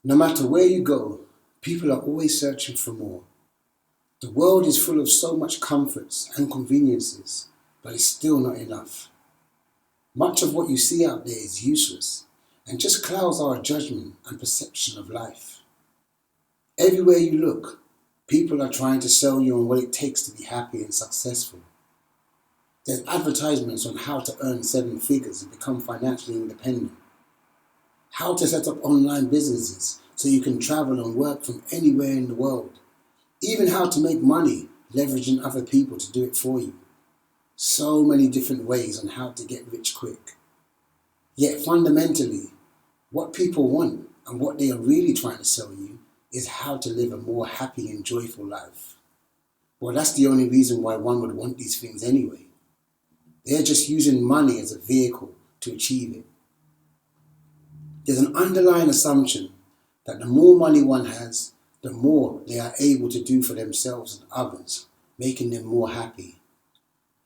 No matter where you go, people are always searching for more. The world is full of so much comforts and conveniences, but it's still not enough. Much of what you see out there is useless and just clouds our judgment and perception of life. Everywhere you look, people are trying to sell you on what it takes to be happy and successful. There's advertisements on how to earn 7 figures and become financially independent, how to set up online businesses so you can travel and work from anywhere in the world, even how to make money leveraging other people to do it for you. So many different ways on how to get rich quick. Yet fundamentally, what people want and what they are really trying to sell you is how to live a more happy and joyful life. Well, that's the only reason why one would want these things anyway. They're just using money as a vehicle to achieve it. There's an underlying assumption that the more money one has, the more they are able to do for themselves and others, making them more happy.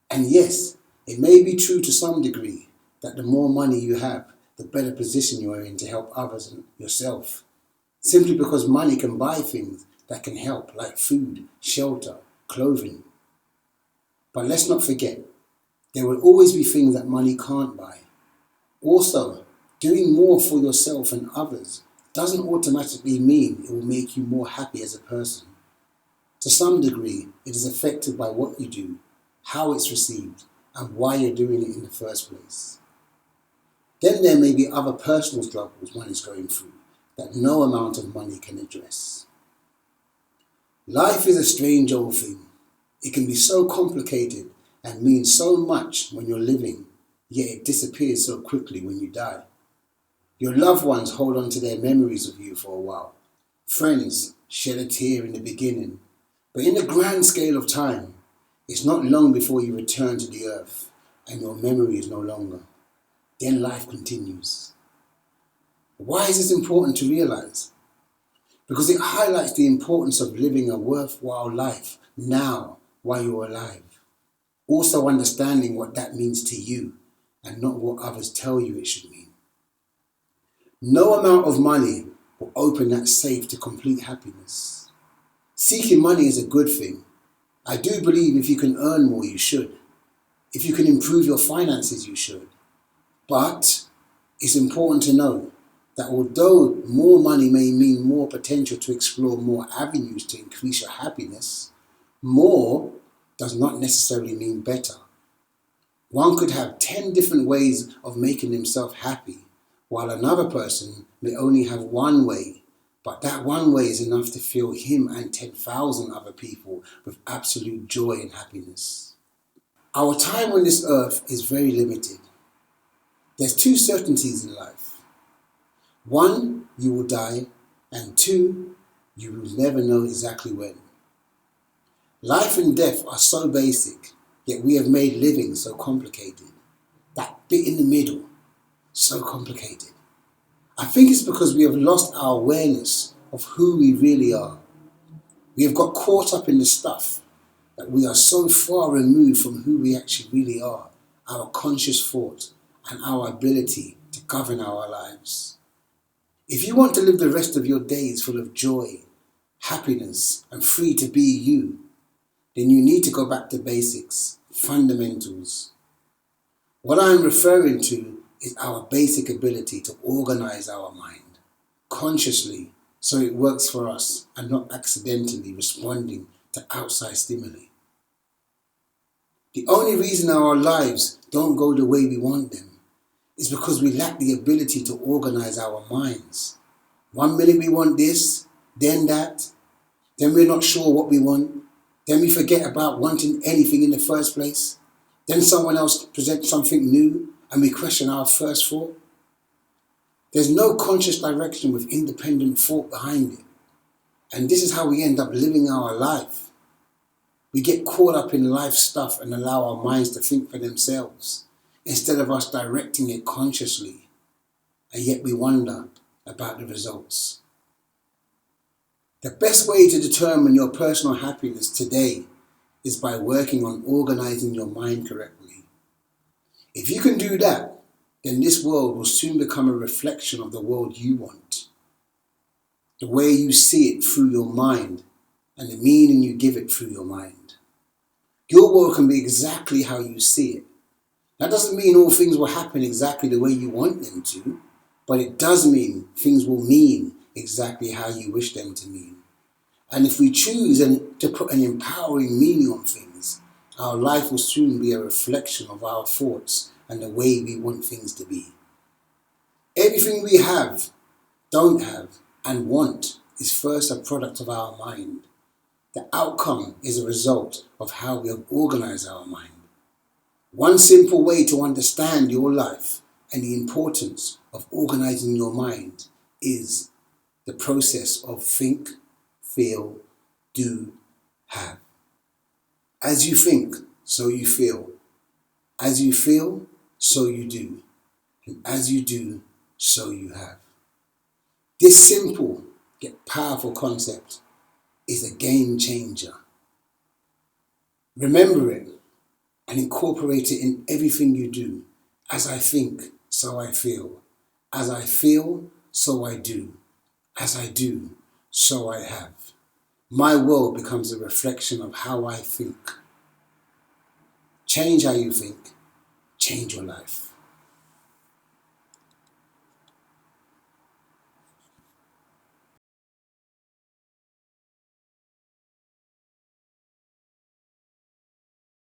And yes, it may be true to some degree that the more money you have, the better position you are in to help others and yourself. Simply because money can buy things that can help, like food, shelter, clothing. But let's not forget, there will always be things that money can't buy. Also, doing more for yourself and others doesn't automatically mean it will make you more happy as a person. To some degree, it is affected by what you do, how it's received, and why you're doing it in the first place. Then there may be other personal struggles one is going through that no amount of money can address. Life is a strange old thing. It can be so complicated and mean so much when you're living, yet it disappears so quickly when you die. Your loved ones hold on to their memories of you for a while. Friends shed a tear in the beginning, but in the grand scale of time, it's not long before you return to the earth and your memory is no longer. Then life continues. Why is this important to realize? Because it highlights the importance of living a worthwhile life now while you're alive. Also understanding what that means to you and not what others tell you it should mean. No amount of money will open that safe to complete happiness. Seeking money is a good thing. I do believe if you can earn more, you should. If you can improve your finances, you should. But it's important to know that although more money may mean more potential to explore more avenues to increase your happiness, more does not necessarily mean better. One could have 10 different ways of making himself happy, while another person may only have one way, but that one way is enough to fill him and 10,000 other people with absolute joy and happiness. Our time on this earth is very limited. There's 2 certainties in life. 1, you will die, and 2, you will never know exactly when. Life and death are so basic, yet we have made living so complicated. That bit in the middle, so complicated. I think it's because we have lost our awareness of who we really are. We have got caught up in the stuff that we are so far removed from who we actually really are, our conscious thought and our ability to govern our lives. If you want to live the rest of your days full of joy, happiness, and free to be you, then you need to go back to basics, fundamentals. What I'm referring to is our basic ability to organize our mind consciously so it works for us and not accidentally responding to outside stimuli. The only reason our lives don't go the way we want them is because we lack the ability to organize our minds. 1 minute we want this, then that, then we're not sure what we want, then we forget about wanting anything in the first place, then someone else presents something new and we question our first thought. There's no conscious direction with independent thought behind it. And this is how we end up living our life. We get caught up in life stuff and allow our minds to think for themselves, instead of us directing it consciously, and yet we wonder about the results. The best way to determine your personal happiness today is by working on organizing your mind correctly. If you can do that, then this world will soon become a reflection of the world you want. the way you see it through your mind, and the meaning you give it through your mind. Your world can be exactly how you see it. That doesn't mean all things will happen exactly the way you want them to, but it does mean things will mean exactly how you wish them to mean. And if we choose to put an empowering meaning on things, our life will soon be a reflection of our thoughts and the way we want things to be. Everything we have, don't have, and want is first a product of our mind. The outcome is a result of how we have organized our mind. One simple way to understand your life and the importance of organizing your mind is the process of think, feel, do, have. As you think, so you feel. As you feel, so you do. And as you do, so you have. This simple yet powerful concept is a game changer. Remember it and incorporate it in everything you do. As I think, so I feel. As I feel, so I do. As I do, so I have. My world becomes a reflection of how I think. Change how you think. Change your life.